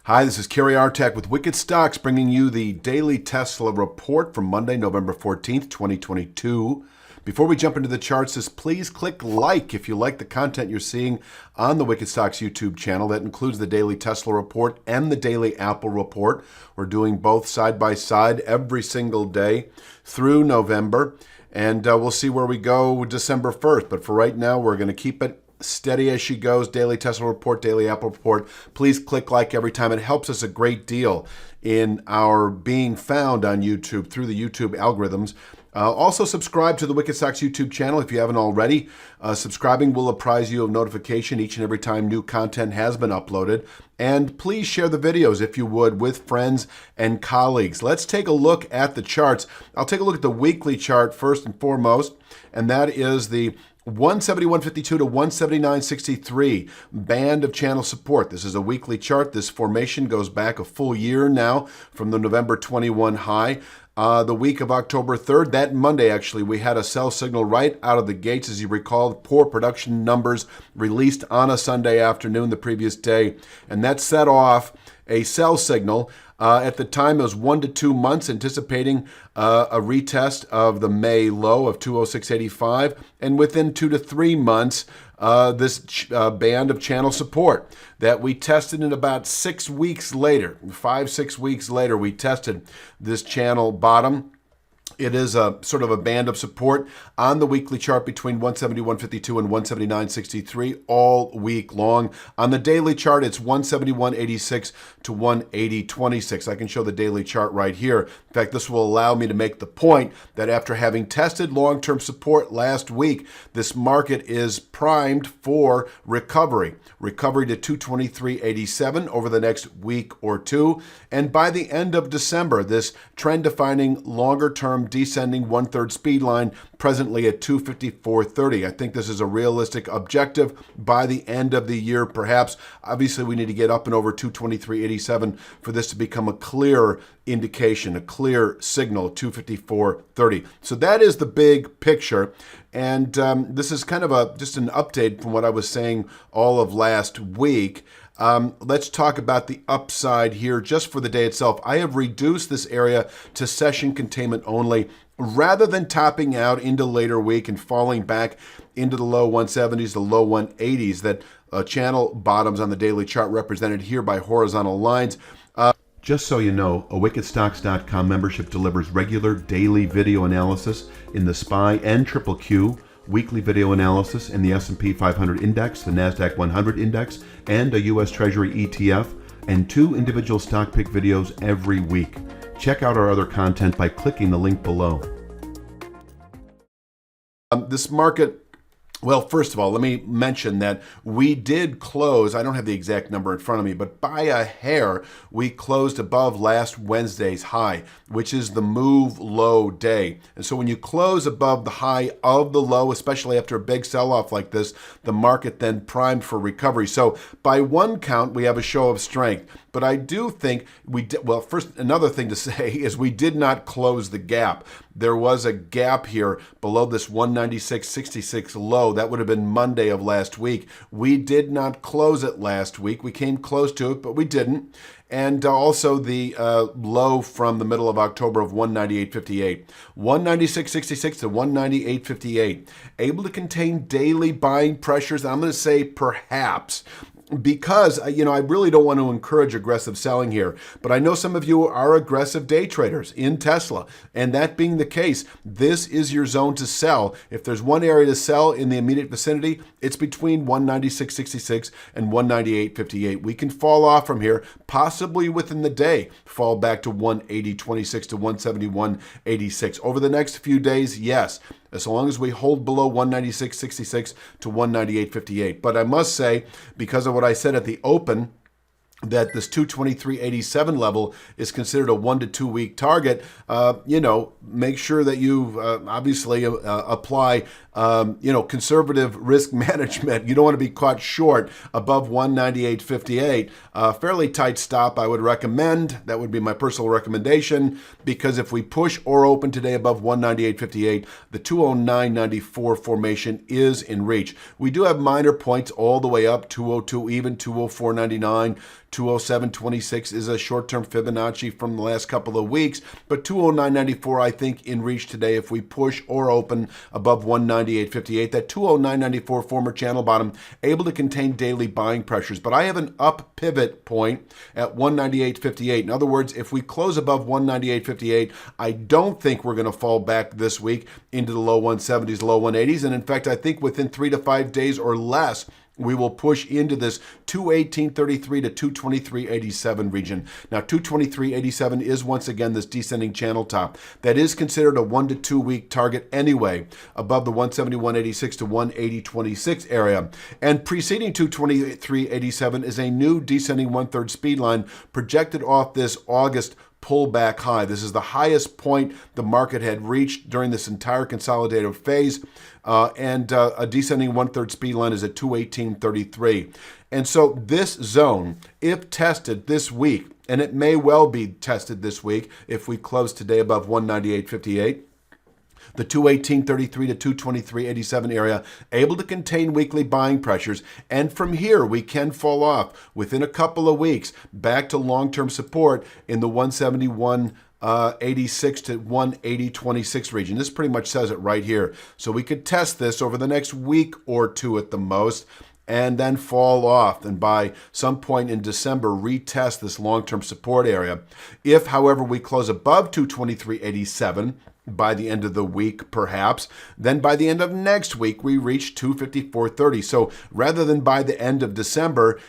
Hi, this is Kerry Artak with Wicked Stocks, bringing you the daily Tesla report from Monday, November 14th, 2022. Before we jump into the charts, please click like if you like the content you're seeing on the Wicked Stocks YouTube channel. That includes the daily Tesla report and the daily Apple report. We're doing both side by side every single day through November, and we'll see where we go December 1st. But for right now, we're going to keep it steady as she goes. Daily Tesla report, daily Apple report. Please click like every time. It helps us a great deal in our being found on YouTube through the YouTube algorithms. Also subscribe to the Wicked Stocks YouTube channel if you haven't already. Subscribing will apprise you of notification each and every time new content has been uploaded. And please share the videos, if you would, with friends and colleagues. Let's take a look at the charts. I'll take a look at the weekly chart first and foremost, and that is the 171.52 to 179.63 band of channel support. This is a weekly chart. This formation goes back a full year now from the November 21 high. The week of October 3rd, that Monday actually, we had a sell signal right out of the gates. As you recall, poor production numbers released on a Sunday afternoon the previous day, and that set off a sell signal. At the time, it was 1 to 2 months, anticipating a retest of the May low of 206.85, and within 2 to 3 months, this band of channel support that we tested in about 6 weeks later, 5-6 weeks later, we tested this channel bottom. It is a sort of a band of support on the weekly chart between 171.52 and 179.63 all week long. On the daily chart, it's 171.86 to 180.26. I can show the daily chart right here. In fact, this will allow me to make the point that after having tested long-term support last week, this market is primed for recovery. Recovery to 223.87 over the next week or two. And by the end of December, this trend-defining longer-term descending 1/3 speed line presently at 254.30. I think this is a realistic objective by the end of the year, perhaps. Obviously, we need to get up and over 223.87 for this to become a clear indication, a clear signal, 254.30. So that is the big picture. And this is kind of just an update from what I was saying all of last week. Let's talk about the upside here just for the day itself. I have reduced this area to session containment only rather than topping out into later week and falling back into the low 170s, the low 180s that channel bottoms on the daily chart represented here by horizontal lines. Just so you know, a wickedstocks.com membership delivers regular daily video analysis in the SPY and Triple Q, weekly video analysis in the S&P 500 index, the NASDAQ 100 index, and a U.S. Treasury ETF, and 2 individual stock pick videos every week. Check out our other content by clicking the link below. This market, well, first of all, let me mention that we did close, I don't have the exact number in front of me, but by a hair, we closed above last Wednesday's high, which is the move low day. And so when you close above the high of the low, especially after a big sell-off like this, the market then primed for recovery. So by one count, we have a show of strength. But I do think we did, well, first, another thing to say is we did not close the gap. There was a gap here below this 196.66 low. That would have been Monday of last week. We did not close it last week. We came close to it, but we didn't. And also the low from the middle of October of 198.58. 196.66 to 198.58. Able to contain daily buying pressures. I'm going to say perhaps, because, I really don't want to encourage aggressive selling here, but I know some of you are aggressive day traders in Tesla, and that being the case, this is your zone to sell. If there's one area to sell in the immediate vicinity, it's between 196.66 and 198.58. We can fall off from here, possibly within the day, fall back to 180.26 to 171.86. Over the next few days, yes, as long as we hold below 196.66 to 198.58. But I must say, because of what I said at the open, that this 223.87 level is considered a 1 to 2 week target, make sure that you obviously apply, conservative risk management. You don't want to be caught short above 198.58. Fairly tight stop, I would recommend. That would be my personal recommendation, because if we push or open today above 198.58, the 209.94 formation is in reach. We do have minor points all the way up, 202 even, 204.99, 207.26 is a short-term Fibonacci from the last couple of weeks, but 209.94 I think in reach today if we push or open above 198.58. That 209.94 former channel bottom able to contain daily buying pressures, but I have an up pivot point at 198.58. In other words, if we close above 198.58, I don't think we're going to fall back this week into the low 170s, low 180s, and in fact, I think within 3 to 5 days or less, we will push into this 218.33 to 223.87 region. Now, 223.87 is once again this descending channel top. That is considered a 1 to 2 week target anyway, above the 171.86 to 180.26 area. And preceding 223.87 is a new descending 1/3 speed line projected off this August pullback high. This is the highest point the market had reached during this entire consolidated phase, and a descending 1/3 speed line is at 218.33. And so this zone, if tested this week, and it may well be tested this week if we close today above 198.58, the 218.33 to 223.87 area, able to contain weekly buying pressures. And from here, we can fall off within a couple of weeks back to long-term support in the 171.86 to 180.26 region. This pretty much says it right here. So we could test this over the next week or two at the most, and then fall off, and by some point in December, retest this long-term support area. If, however, we close above 223.87, by the end of the week, perhaps, then by the end of next week, we reach 254.30. So rather than by the end of December,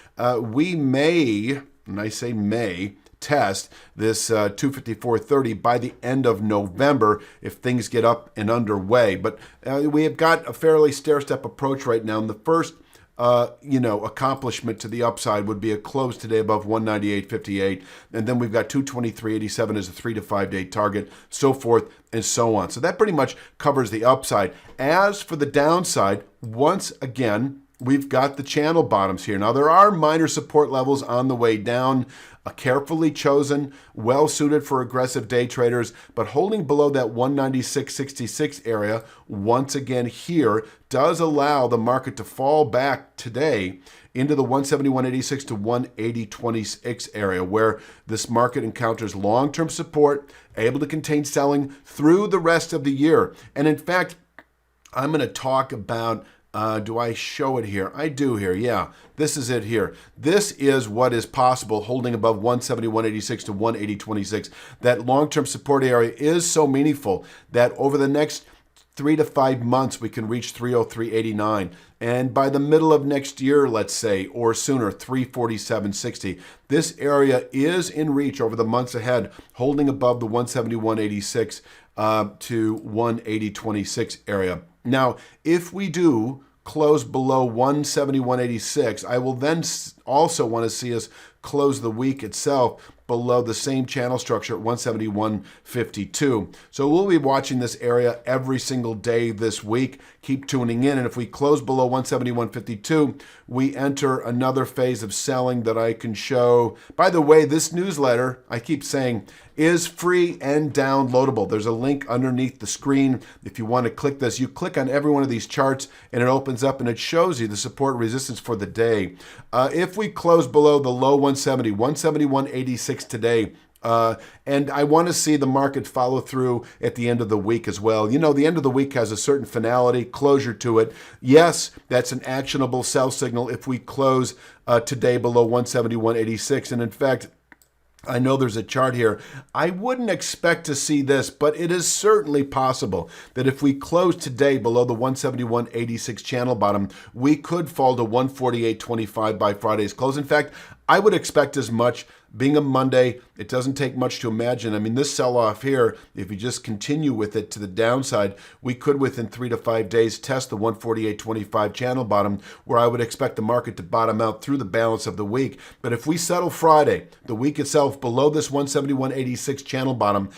we may, and I say may, test this 254.30 by the end of November if things get up and underway. But we have got a fairly stair-step approach right now, and the first accomplishment to the upside would be a close today above 198.58, and then we've got 223.87 as a 3 to 5 day target, so forth and so on. So that pretty much covers the upside. As for the downside, once again, we've got the channel bottoms here. Now, there are minor support levels on the way down, carefully chosen, well suited for aggressive day traders, but holding below that 196.66 area, once again here, does allow the market to fall back today into the 171.86 to 180.26 area, where this market encounters long-term support, able to contain selling through the rest of the year. And in fact, I'm going to talk about, do I show it here? I do here, yeah. This is it here. This is what is possible holding above 171.86 to 180.26. That long-term support area is so meaningful that over the next 3 to 5 months, we can reach 303.89. And by the middle of next year, let's say, or sooner, 347.60. This area is in reach over the months ahead, holding above the 171.86 to 180.26 area. Now, if we do close below 171.86, I will then also want to see us close the week itself below the same channel structure at 171.52. So we'll be watching this area every single day this week. Keep tuning in. And if we close below 171.52, we enter another phase of selling that I can show. By the way, this newsletter, I keep saying, is free and downloadable. There's a link underneath the screen. If you want to click this, you click on every one of these charts and it opens up and it shows you the support resistance for the day. If we close below the low 170, 171.86 today, and I want to see the market follow through at the end of the week as well. You know, the end of the week has a certain finality, closure to it. Yes, that's an actionable sell signal if we close today below 171.86. And in fact, I know there's a chart here. I wouldn't expect to see this, but it is certainly possible that if we close today below the 171.86 channel bottom, we could fall to 148.25 by Friday's close. In fact, I would expect as much. Being a Monday, it doesn't take much to imagine. I mean, this sell-off here, if you just continue with it to the downside, we could within 3 to 5 days test the 148.25 channel bottom, where I would expect the market to bottom out through the balance of the week. But if we settle Friday, the week itself, below this 171.86 channel bottom,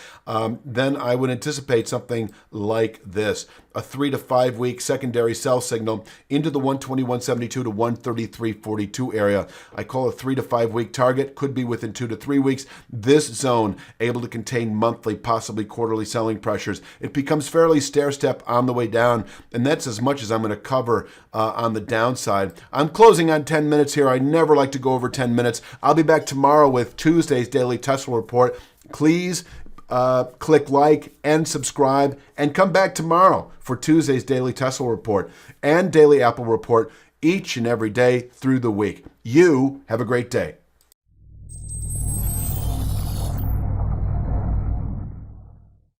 then I would anticipate something like this. A 3 to 5 week secondary sell signal into the 121.72 to 133.42 area. I call a 3 to 5 week target, could be within within 2 to 3 weeks. This zone able to contain monthly, possibly quarterly selling pressures. It becomes fairly stair-step on the way down, and that's as much as I'm going to cover on the downside. I'm closing on 10 minutes here. I never like to go over 10 minutes. I'll be back tomorrow with Tuesday's Daily Tesla Report. Please click like and subscribe, and come back tomorrow for Tuesday's Daily Tesla Report and Daily Apple Report each and every day through the week. You have a great day.